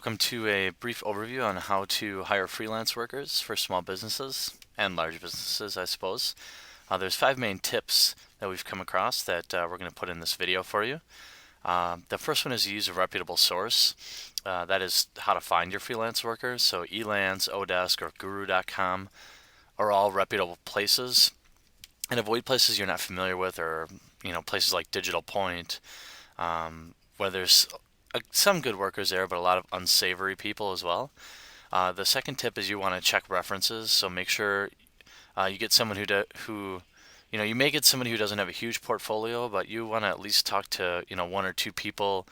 Welcome to a brief overview on how to hire freelance workers for small businesses and large businesses, I suppose. There's 5 main tips that we've come across that we're going to put in this video for you. The first one is use a reputable source. That is how to find your freelance workers. So Elance, Odesk, or Guru.com are all reputable places. And avoid places you're not familiar with, or places like Digital Point, where there's some good workers there, but a lot of unsavory people as well. The second tip is you want to check references. So make sure you get someone who you may get somebody who doesn't have a huge portfolio, but you want to at least talk to 1 or 2 people,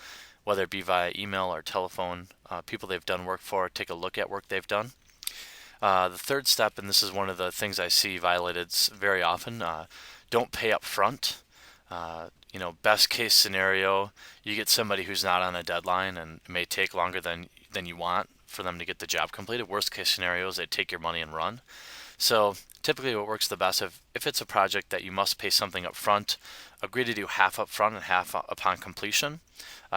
whether it be via email or telephone, people they've done work for. Take a look at work they've done. The third step, and this is one of the things I see violated very often, don't pay up front. Best case scenario, you get somebody who's not on a deadline and it may take longer than you want for them to get the job completed. Worst case scenario is they take your money and run. So typically what works the best, if it's a project that you must pay something up front, agree to do half up front and half upon completion.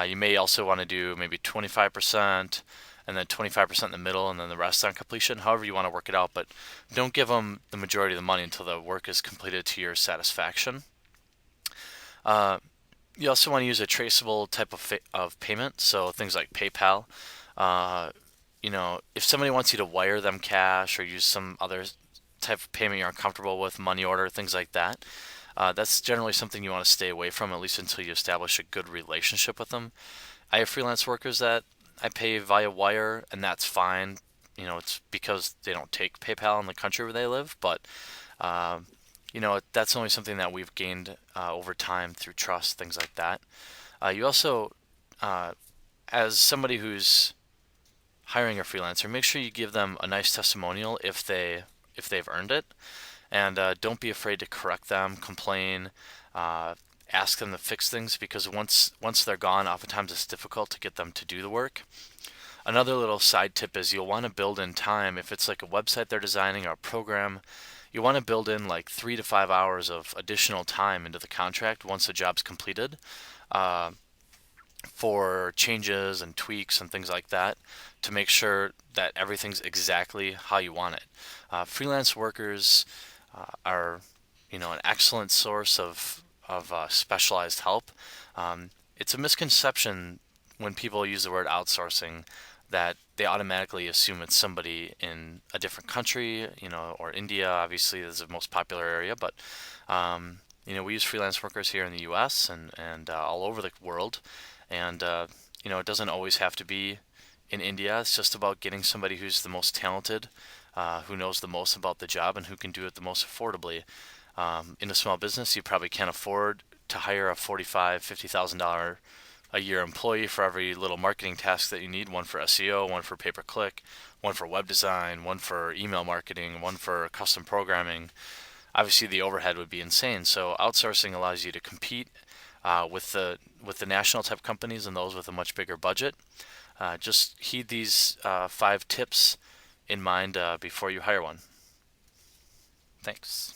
You may also want to do maybe 25%, and then 25% in the middle, and then the rest on completion. However you want to work it out, but don't give them the majority of the money until the work is completed to your satisfaction. You also want to use a traceable type of payment, so things like PayPal. If somebody wants you to wire them cash or use some other type of payment you're uncomfortable with, money order, things like that, that's generally something you want to stay away from, at least until you establish a good relationship with them. I have freelance workers that I pay via wire, and that's fine. It's because they don't take PayPal in the country where they live, but that's only something that we've gained over time through trust, things like that. You also, as somebody who's hiring a freelancer, make sure you give them a nice testimonial if they've earned it, and don't be afraid to correct them, complain, ask them to fix things, because once they're gone, oftentimes it's difficult to get them to do the work. Another little side tip is you'll want to build in time. If it's like a website they're designing or a program, you want to build in like 3 to 5 hours of additional time into the contract once the job's completed, for changes and tweaks and things like that, to make sure that everything's exactly how you want it. Freelance workers are an excellent source of specialized help. It's a misconception when people use the word outsourcing that they automatically assume it's somebody in a different country, or India obviously is the most popular area, but we use freelance workers here in the US and all over the world, and it doesn't always have to be in India. It's just about getting somebody who's the most talented, who knows the most about the job, and who can do it the most affordably. In a small business, you probably can't afford to hire a $45,000, $50,000 a year employee for every little marketing task that you need. One for SEO, one for pay-per-click, one for web design, one for email marketing, one for custom programming. Obviously, the overhead would be insane. So outsourcing allows you to compete with the national type companies and those with a much bigger budget. Just heed these 5 tips in mind before you hire one. Thanks.